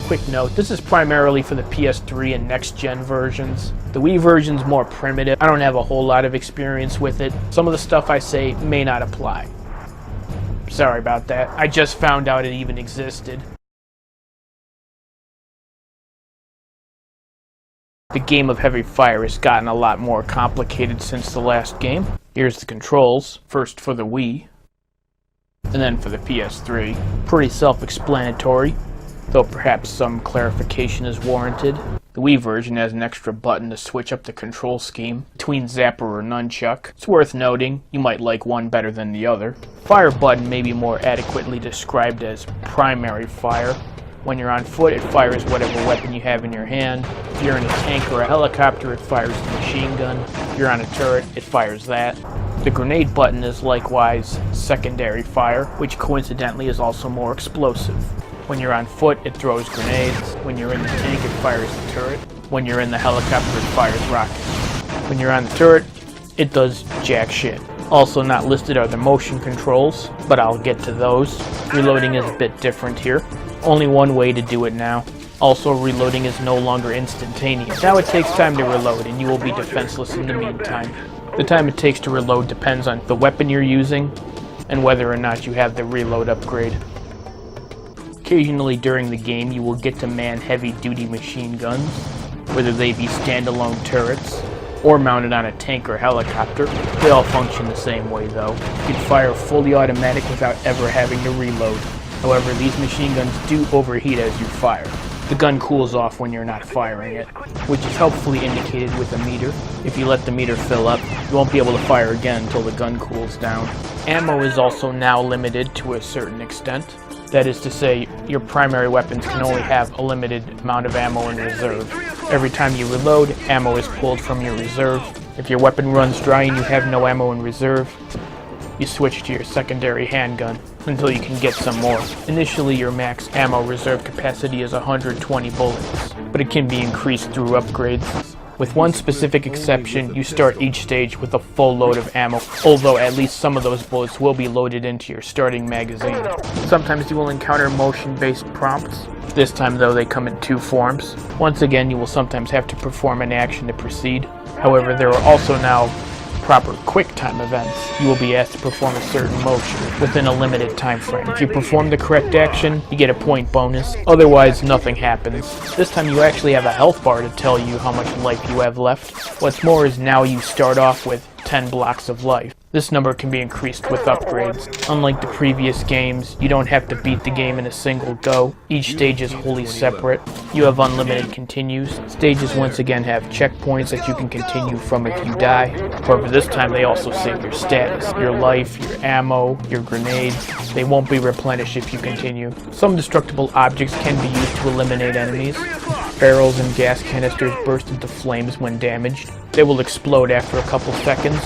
Quick note, this is primarily for the PS3 and next-gen versions. The Wii version's more primitive. I don't have a whole lot of experience with it. Some of the stuff I say may not apply. Sorry about that. I just found out it even existed. The game of Heavy Fire has gotten a lot more complicated since the last game. Here's the controls, first for the Wii, and then for the PS3. Pretty self-explanatory, though perhaps some clarification is warranted. The Wii version has an extra button to switch up the control scheme between Zapper or Nunchuck. It's worth noting, you might like one better than the other. Fire button may be more adequately described as primary fire. When you're on foot, it fires whatever weapon you have in your hand. If you're in a tank or a helicopter, it fires the machine gun. If you're on a turret, it fires that. The grenade button is likewise secondary fire, which coincidentally is also more explosive. When you're on foot, it throws grenades. When you're in the tank, it fires the turret. When you're in the helicopter, it fires rockets. When you're on the turret, it does jack shit. Also not listed are the motion controls, but I'll get to those. Reloading is a bit different here. Only one way to do it now. Also, reloading is no longer instantaneous. Now it takes time to reload, and you will be defenseless in the meantime. The time it takes to reload depends on the weapon you're using, and whether or not you have the reload upgrade. Occasionally during the game, you will get to man heavy-duty machine guns, whether they be standalone turrets, or mounted on a tank or helicopter. They all function the same way though. You can fire fully automatic without ever having to reload. However, these machine guns do overheat as you fire. The gun cools off when you're not firing it, which is helpfully indicated with a meter. If you let the meter fill up, you won't be able to fire again until the gun cools down. Ammo is also now limited to a certain extent. That is to say, your primary weapons can only have a limited amount of ammo in reserve. Every time you reload, ammo is pulled from your reserve. If your weapon runs dry and you have no ammo in reserve, you switch to your secondary handgun until you can get some more. Initially, your max ammo reserve capacity is 120 bullets, but it can be increased through upgrades. With one specific exception, you start each stage with a full load of ammo, although at least some of those bullets will be loaded into your starting magazine. Sometimes you will encounter motion-based prompts. This time, though, they come in two forms. Once again, you will sometimes have to perform an action to proceed. However, there are also now proper quick time events. You will be asked to perform a certain motion within a limited time frame. If you perform the correct action, you get a point bonus. Otherwise, nothing happens. This time you actually have a health bar to tell you how much life you have left. What's more is now you start off with 10 blocks of life. This number can be increased with upgrades. Unlike the previous games, you don't have to beat the game in a single go. Each stage is wholly separate. You have unlimited continues. Stages once again have checkpoints that you can continue from if you die. However, this time they also save your status, your life, your ammo, your grenades. They won't be replenished if you continue. Some destructible objects can be used to eliminate enemies. Barrels and gas canisters burst into flames when damaged. They will explode after a couple seconds,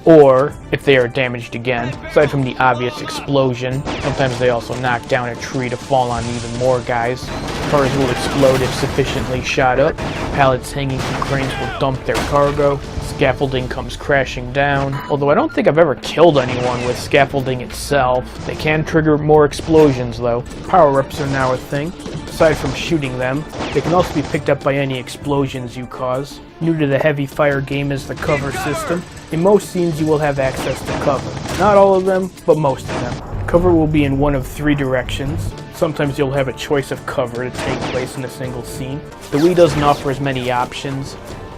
or if they are damaged again. Aside from the obvious explosion, sometimes they also knock down a tree to fall on even more guys. Cars will explode if sufficiently shot up. Pallets hanging from cranes will dump their cargo. Scaffolding comes crashing down. Although I don't think I've ever killed anyone with scaffolding itself. They can trigger more explosions though. Power-ups are now a thing. Aside from shooting them, they can also be picked up by any explosions you cause. New to the Heavy Fire game is the cover system. In most scenes you will have access to cover. Not all of them, but most of them. Cover will be in one of three directions. Sometimes you'll have a choice of cover to take place in a single scene. The Wii doesn't offer as many options.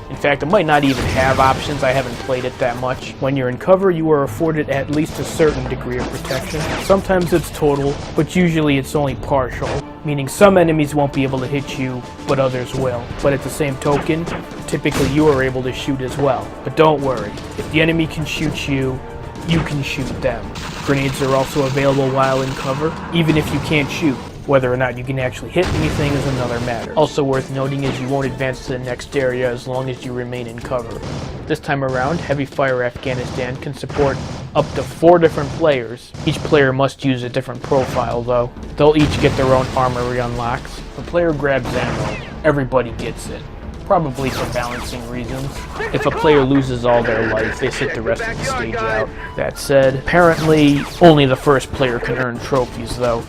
In fact, it might not even have options. I haven't played it that much. When you're in cover, you are afforded at least a certain degree of protection. Sometimes it's total, but usually it's only partial, meaning some enemies won't be able to hit you, but others will. But at the same token, typically you are able to shoot as well. But don't worry, if the enemy can shoot you, you can shoot them. Grenades are also available while in cover, even if you can't shoot. Whether or not you can actually hit anything is another matter. Also worth noting is you won't advance to the next area as long as you remain in cover. This time around, Heavy Fire Afghanistan can support up to 4 different players. Each player must use a different profile though. They'll each get their own armory unlocks. If a player grabs ammo, everybody gets it. Probably for balancing reasons. If a player loses all their life, they sit the rest of the stage out. That said, apparently only the first player can earn trophies though.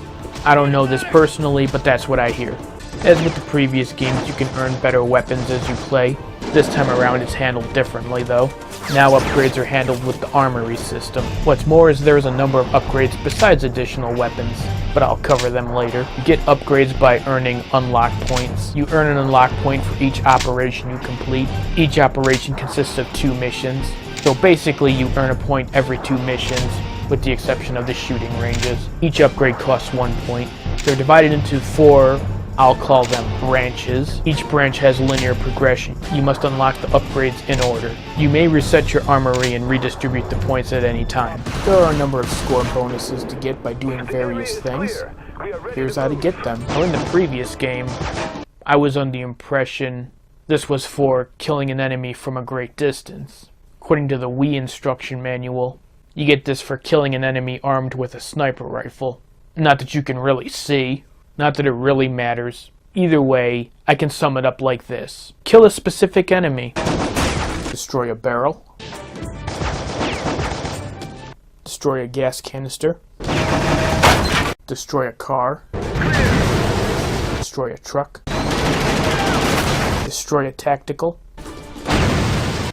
I don't know this personally, but that's what I hear. As with the previous games, you can earn better weapons as you play. This time around it's handled differently though. Now upgrades are handled with the armory system. What's more is there's a number of upgrades besides additional weapons, but I'll cover them later. You get upgrades by earning unlock points. You earn an unlock point for each operation you complete. Each operation consists of 2 missions, so basically you earn a point every 2 missions, with the exception of the shooting ranges. Each upgrade costs 1 point. They're divided into 4, I'll call them branches. Each branch has linear progression. You must unlock the upgrades in order. You may reset your armory and redistribute the points at any time. There are a number of score bonuses to get by doing various things. Here's how to get them. Now, in the previous game, I was under the impression this was for killing an enemy from a great distance. According to the Wii instruction manual, you get this for killing an enemy armed with a sniper rifle. Not that you can really see. Not that it really matters. Either way, I can sum it up like this. Kill a specific enemy. Destroy a barrel. Destroy a gas canister. Destroy a car. Destroy a truck. Destroy a tactical.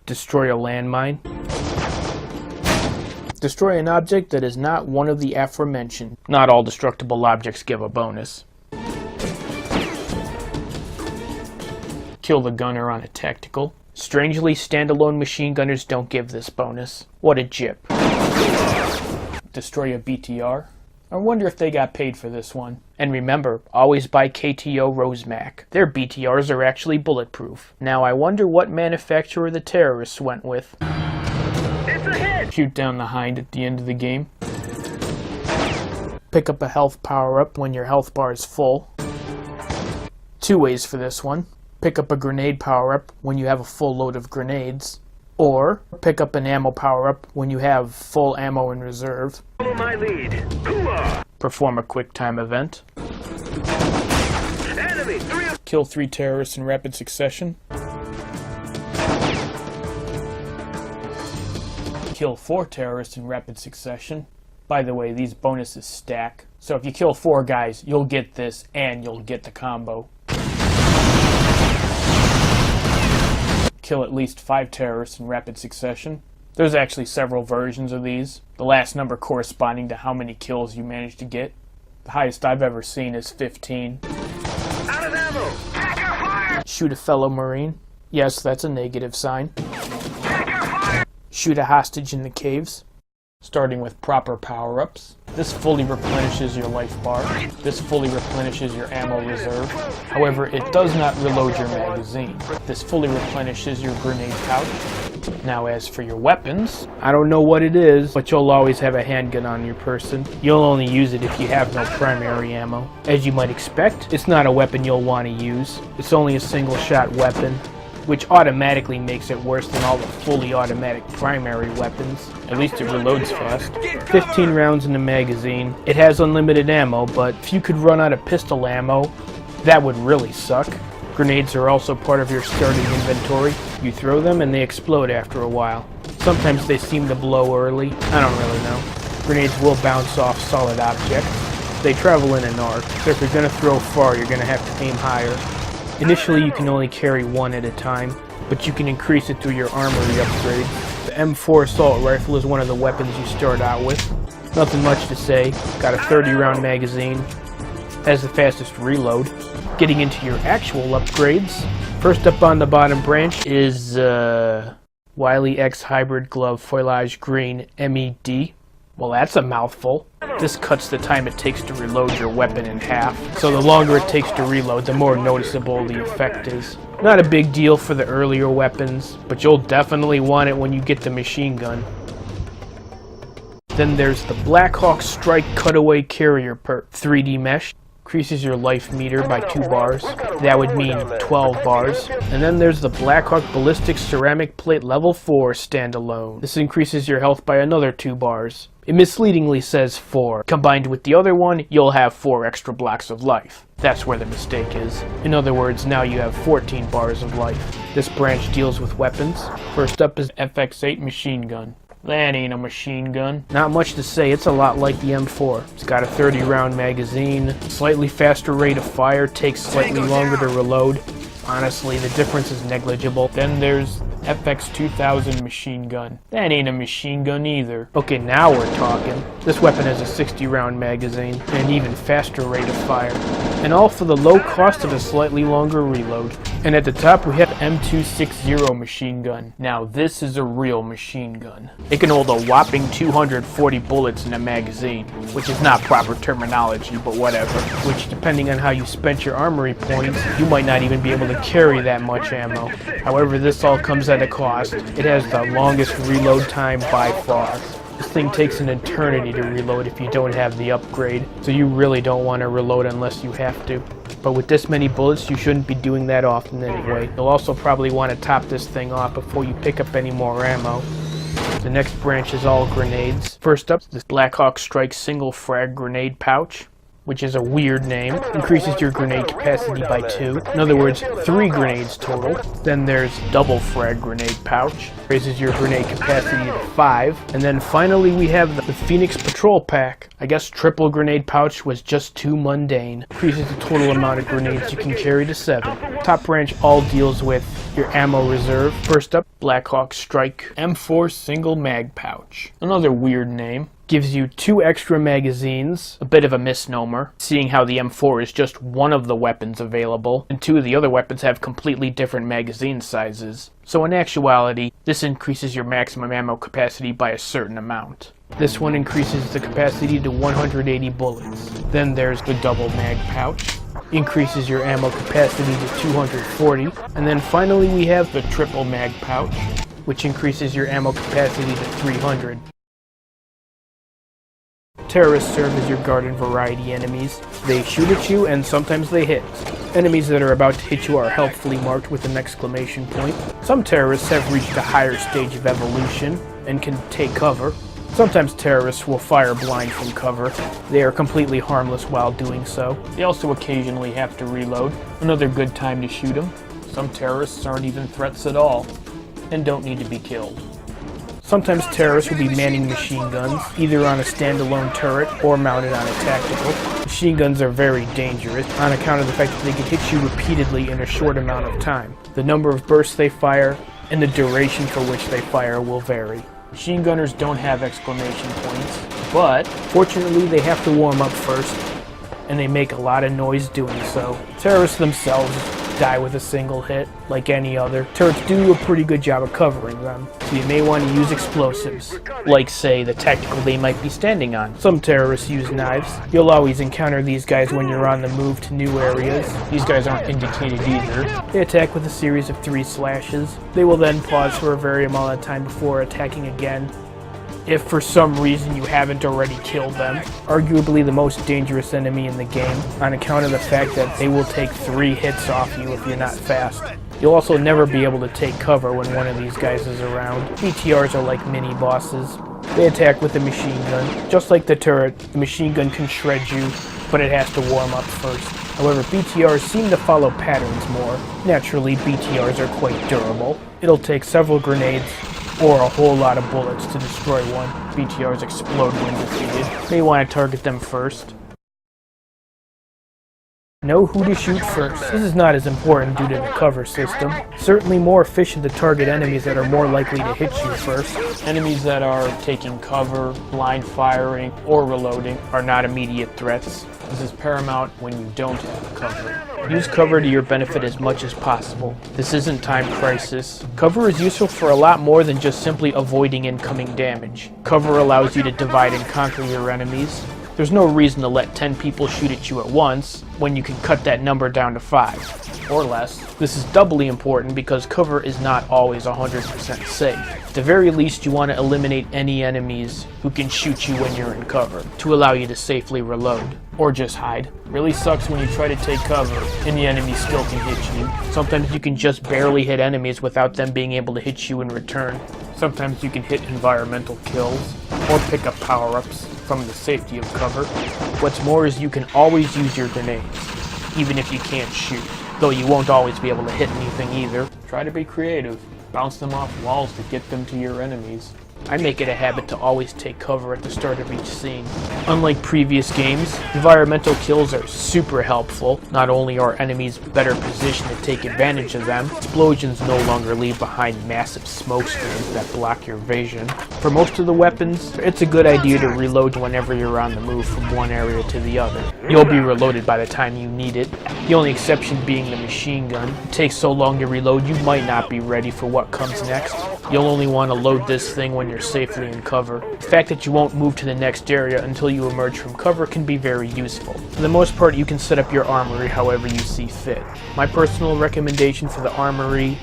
Destroy a landmine. Destroy an object that is not one of the aforementioned. Not all destructible objects give a bonus. Kill the gunner on a tactical. Strangely, standalone machine gunners don't give this bonus. What a jip. Destroy a BTR. I wonder if they got paid for this one. And remember, always buy KTO Rosemac. Their BTRs are actually bulletproof. Now I wonder what manufacturer the terrorists went with. It's a hit! Shoot down the hind at the end of the game. Pick up a health power-up when your health bar is full. 2 ways for this one. Pick up a grenade power-up when you have a full load of grenades, or pick up an ammo power-up when you have full ammo in reserve. Follow my lead. Perform a quick time event. Enemy, kill 3 terrorists in rapid succession. Kill 4 terrorists in rapid succession. By the way, these bonuses stack, so if you kill 4 guys, you'll get this and you'll get the combo. Kill at least 5 terrorists in rapid succession. There's actually several versions of these, the last number corresponding to how many kills you managed to get. The highest I've ever seen is 15. Out of ammo! Hacker fire! Shoot a fellow Marine. Yes, that's a negative sign. Hacker fire! Shoot a hostage in the caves. Starting with proper power-ups. This fully replenishes your life bar. This fully replenishes your ammo reserve. However, it does not reload your magazine. This fully replenishes your grenade pouch. Now as for your weapons, I don't know what it is, but you'll always have a handgun on your person. You'll only use it if you have no primary ammo. As you might expect, it's not a weapon you'll want to use. It's only a single shot weapon, which automatically makes it worse than all the fully automatic primary weapons. At least it reloads fast. 15 rounds in the magazine. It has unlimited ammo, but if you could run out of pistol ammo, that would really suck. Grenades are also part of your starting inventory. You throw them and they explode after a while. Sometimes they seem to blow early. I don't really know. Grenades will bounce off solid objects. They travel in an arc, so if you're going to throw far, you're going to have to aim higher. Initially you can only carry 1 at a time, but you can increase it through your armory upgrade. The M4 assault rifle is one of the weapons you start out with. Nothing much to say. Got a 30-round magazine. Has the fastest reload. Getting into your actual upgrades. First up on the bottom branch is Wiley X Hybrid Glove Foliage Green MED. Well, that's a mouthful. This cuts the time it takes to reload your weapon in half, so the longer it takes to reload, the more noticeable the effect is. Not a big deal for the earlier weapons, but you'll definitely want it when you get the machine gun. Then there's the Blackhawk Strike Cutaway Carrier Perk. 3D mesh. Increases your life meter by 2 bars. That would mean 12 bars. And then there's the Blackhawk Ballistic Ceramic Plate Level 4 Standalone. This increases your health by another 2 bars. It misleadingly says 4. Combined with the other one, you'll have 4 extra blocks of life. That's where the mistake is. In other words, now you have 14 bars of life. This branch deals with weapons. First up is FX8 Machine Gun. That ain't a machine gun. Not much to say, it's a lot like the M4. It's got a 30-round magazine, slightly faster rate of fire, takes slightly longer to reload. Honestly, the difference is negligible. Then there's FX-2000 machine gun. That ain't a machine gun either. Okay, now we're talking. This weapon has a 60-round magazine and an even faster rate of fire. And all for the low cost of a slightly longer reload. And at the top we have M260 machine gun. Now this is a real machine gun. It can hold a whopping 240 bullets in a magazine, which is not proper terminology, but whatever. Which, depending on how you spent your armory points, you might not even be able to carry that much ammo. However, this all comes at a cost. It has the longest reload time by far. This thing takes an eternity to reload if you don't have the upgrade, so you really don't want to reload unless you have to. But with this many bullets, you shouldn't be doing that often anyway. You'll also probably want to top this thing off before you pick up any more ammo. The next branch is all grenades. First up, this Black Hawk Strike single frag grenade pouch, which is a weird name, increases your grenade capacity by 2. In other words, 3 grenades total. Then there's double frag grenade pouch, raises your grenade capacity to 5. And then finally we have the Phoenix Patrol Pack. I guess triple grenade pouch was just too mundane. Increases the total amount of grenades you can carry to 7. Top branch all deals with your ammo reserve. First up, Black Hawk Strike M4 single mag pouch. Another weird name. Gives you 2 extra magazines, a bit of a misnomer, seeing how the M4 is just one of the weapons available, and 2 of the other weapons have completely different magazine sizes. So in actuality, this increases your maximum ammo capacity by a certain amount. This one increases the capacity to 180 bullets. Then there's the double mag pouch. Increases your ammo capacity to 240. And then finally we have the triple mag pouch, which increases your ammo capacity to 300. Terrorists serve as your garden variety enemies. They shoot at you and sometimes they hit. Enemies that are about to hit you are helpfully marked with an exclamation point. Some terrorists have reached a higher stage of evolution and can take cover. Sometimes terrorists will fire blind from cover. They are completely harmless while doing so. They also occasionally have to reload. Another good time to shoot them. Some terrorists aren't even threats at all and don't need to be killed. Sometimes terrorists will be manning machine guns, either on a standalone turret or mounted on a tactical. Machine guns are very dangerous on account of the fact that they can hit you repeatedly in a short amount of time. The number of bursts they fire and the duration for which they fire will vary. Machine gunners don't have exclamation points, but fortunately they have to warm up first, and they make a lot of noise doing so. Terrorists themselves die with a single hit, like any other. Turrets do a pretty good job of covering them, so you may want to use explosives, like say the tactical they might be standing on. Some terrorists use knives. You'll always encounter these guys when you're on the move to new areas. These guys aren't indicated either. They attack with a series of 3 slashes. They will then pause for a very amount of time before attacking again, if for some reason you haven't already killed them. Arguably the most dangerous enemy in the game, on account of the fact that they will take 3 hits off you if you're not fast. You'll also never be able to take cover when one of these guys is around. BTRs are like mini bosses. They attack with a machine gun. Just like the turret, the machine gun can shred you, but it has to warm up first. However, BTRs seem to follow patterns more. Naturally, BTRs are quite durable. It'll take several grenades or a whole lot of bullets to destroy one. BTRs explode when defeated. May want to target them first. Know who to shoot first. This is not as important due to the cover system. Certainly more efficient to target enemies that are more likely to hit you first. Enemies that are taking cover, blind firing, or reloading are not immediate threats. This is paramount when you don't have cover. Use cover to your benefit as much as possible. This isn't Time Crisis. Cover is useful for a lot more than just simply avoiding incoming damage. Cover allows you to divide and conquer your enemies. There's no reason to let 10 people shoot at you at once when you can cut that number down to 5 or less. This is doubly important because cover is not always 100% safe. At the very least, you want to eliminate any enemies who can shoot you when you're in cover to allow you to safely reload or just hide. Really sucks when you try to take cover and the enemy still can hit you. Sometimes you can just barely hit enemies without them being able to hit you in return. Sometimes you can hit environmental kills or pick up power-ups from the safety of cover. What's more is you can always use your grenades, even if you can't shoot, though you won't always be able to hit anything either. Try to be creative. Bounce them off walls to get them to your enemies. I make it a habit to always take cover at the start of each scene. Unlike previous games, environmental kills are super helpful. Not only are enemies better positioned to take advantage of them, explosions no longer leave behind massive smoke screens that block your vision. For most of the weapons, it's a good idea to reload whenever you're on the move from one area to the other. You'll be reloaded by the time you need it, the only exception being the machine gun. It takes so long to reload you might not be ready for what comes next. You'll only want to load this thing when you're safely in cover. The fact that you won't move to the next area until you emerge from cover can be very useful. For the most part, you can set up your armory however you see fit. My personal recommendation for the armory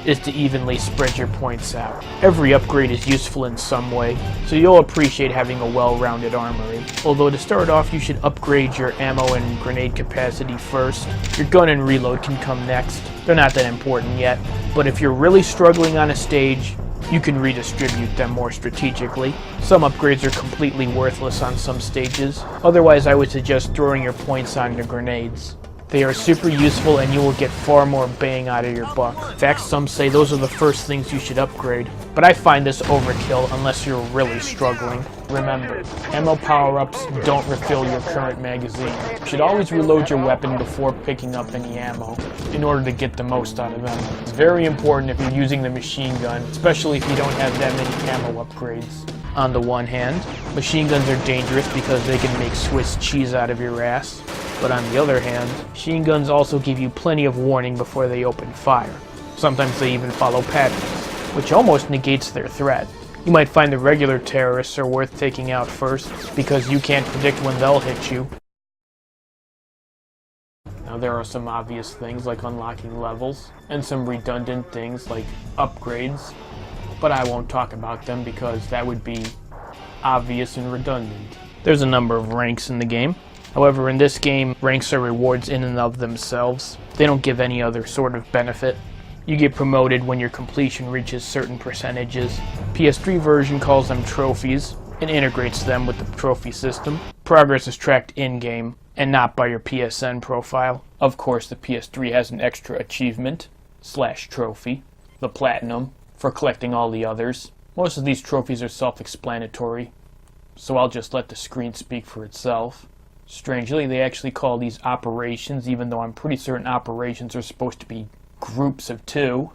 is to evenly spread your points out. Every upgrade is useful in some way, so you'll appreciate having a well-rounded armory. Although to start off, you should upgrade your ammo and grenade capacity first. Your gun and reload can come next. They're not that important yet, but if you're really struggling on a stage, you can redistribute them more strategically. Some upgrades are completely worthless on some stages. Otherwise, I would suggest throwing your points on the grenades. They are super useful and you will get far more bang out of your buck. In fact, some say those are the first things you should upgrade, but I find this overkill unless you're really struggling. Remember, ammo power-ups don't refill your current magazine. You should always reload your weapon before picking up any ammo in order to get the most out of them. It's very important if you're using the machine gun, especially if you don't have that many ammo upgrades. On the one hand, machine guns are dangerous because they can make Swiss cheese out of your ass. But on the other hand, machine guns also give you plenty of warning before they open fire. Sometimes they even follow patterns, which almost negates their threat. You might find the regular terrorists are worth taking out first, because you can't predict when they'll hit you. Now there are some obvious things like unlocking levels, and some redundant things like upgrades, but I won't talk about them because that would be obvious and redundant. There's a number of ranks in the game. However, in this game, ranks are rewards in and of themselves. They don't give any other sort of benefit. You get promoted when your completion reaches certain percentages. PS3 version calls them trophies and integrates them with the trophy system. Progress is tracked in-game and not by your PSN profile. Of course, the PS3 has an extra achievement / trophy, the Platinum, for collecting all the others. Most of these trophies are self-explanatory, so I'll just let the screen speak for itself. Strangely, they actually call these operations, even though I'm pretty certain operations are supposed to be groups of 2.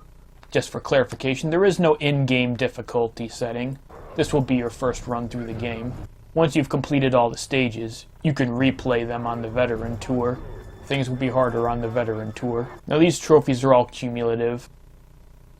Just for clarification, there is no in-game difficulty setting. This will be your first run through the game. Once you've completed all the stages, you can replay them on the Veteran Tour. Things will be harder on the Veteran Tour. Now these trophies are all cumulative.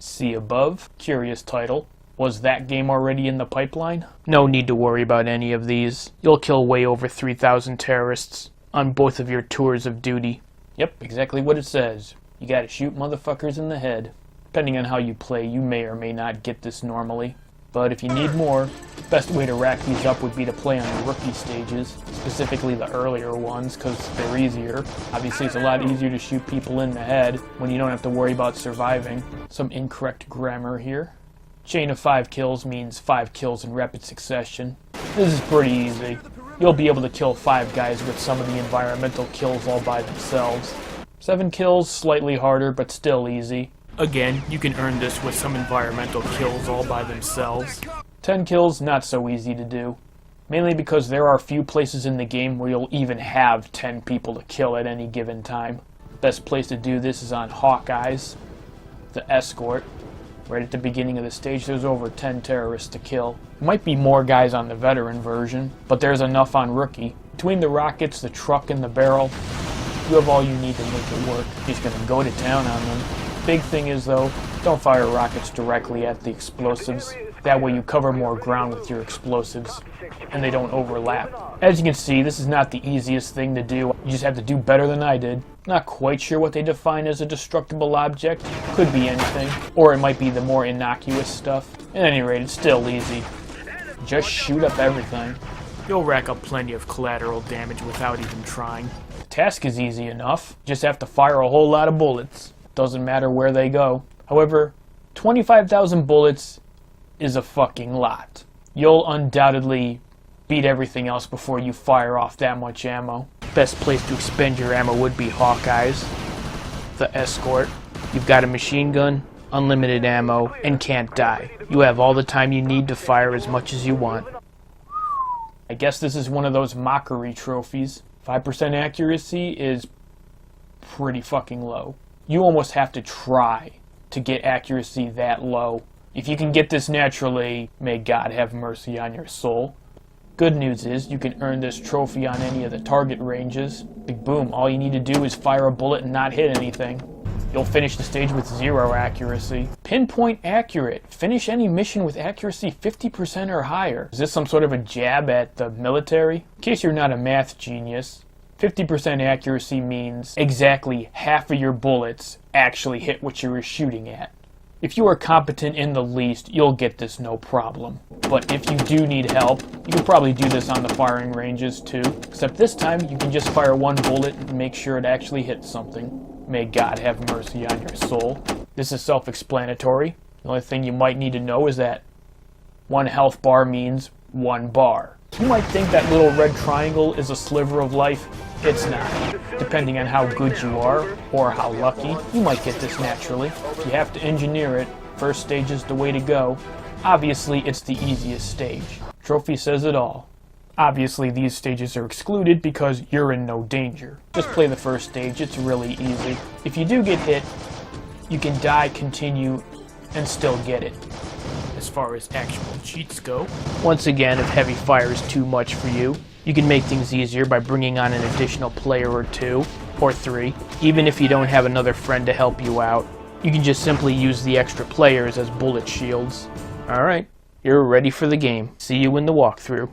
See above. Curious title. Was that game already in the pipeline? No need to worry about any of these. You'll kill way over 3,000 terrorists on both of your tours of duty. Yep, exactly what it says. You gotta shoot motherfuckers in the head. Depending on how you play, you may or may not get this normally. But if you need more, the best way to rack these up would be to play on the rookie stages, specifically the earlier ones, because they're easier. Obviously, it's a lot easier to shoot people in the head when you don't have to worry about surviving. Some incorrect grammar here. Chain of 5 kills means 5 kills in rapid succession. This is pretty easy. You'll be able to kill 5 guys with some of the environmental kills all by themselves. 7 kills, slightly harder, but still easy. Again, you can earn this with some environmental kills all by themselves. 10 kills, not so easy to do. Mainly because there are few places in the game where you'll even have 10 people to kill at any given time. Best place to do this is on Hawkeyes, the escort. Right at the beginning of the stage, there's over 10 terrorists to kill. Might be more guys on the veteran version, but there's enough on rookie. Between the rockets, the truck, and the barrel, you have all you need to make it work. He's gonna go to town on them. Big thing is though, don't fire rockets directly at the explosives. That way you cover more ground with your explosives, and they don't overlap. As you can see, this is not the easiest thing to do. You just have to do better than I did. Not quite sure what they define as a destructible object. Could be anything, or it might be the more innocuous stuff. At any rate, it's still easy. Just shoot up everything. You'll rack up plenty of collateral damage without even trying. The task is easy enough. Just have to fire a whole lot of bullets. Doesn't matter where they go. However, 25,000 bullets is a fucking lot. You'll undoubtedly beat everything else before you fire off that much ammo. Best place to expend your ammo would be Hawkeyes, the escort. You've got a machine gun, unlimited ammo, and can't die. You have all the time you need to fire as much as you want. I guess this is one of those mockery trophies. 5% accuracy is pretty fucking low. You almost have to try to get accuracy that low. If you can get this naturally, may God have mercy on your soul. Good news is, you can earn this trophy on any of the target ranges. Big boom, all you need to do is fire a bullet and not hit anything. You'll finish the stage with 0 accuracy. Pinpoint accurate. Finish any mission with accuracy 50% or higher. Is this some sort of a jab at the military? In case you're not a math genius, 50% accuracy means exactly half of your bullets actually hit what you were shooting at. If you are competent in the least, you'll get this no problem. But if you do need help, you can probably do this on the firing ranges too. Except this time, you can just fire one bullet and make sure it actually hits something. May God have mercy on your soul. This is self-explanatory. The only thing you might need to know is that 1 health bar means 1 bar. You might think that little red triangle is a sliver of life. It's not. Depending on how good you are, or how lucky, you might get this naturally. If you have to engineer it, first stage is the way to go. Obviously, it's the easiest stage. Trophy says it all. Obviously, these stages are excluded because you're in no danger. Just play the first stage, it's really easy. If you do get hit, you can die, continue, and still get it. As far as actual cheats go. Once again, if heavy fire is too much for you, you can make things easier by bringing on an additional player or 2, or 3. Even if you don't have another friend to help you out, you can just simply use the extra players as bullet shields. Alright, you're ready for the game. See you in the walkthrough.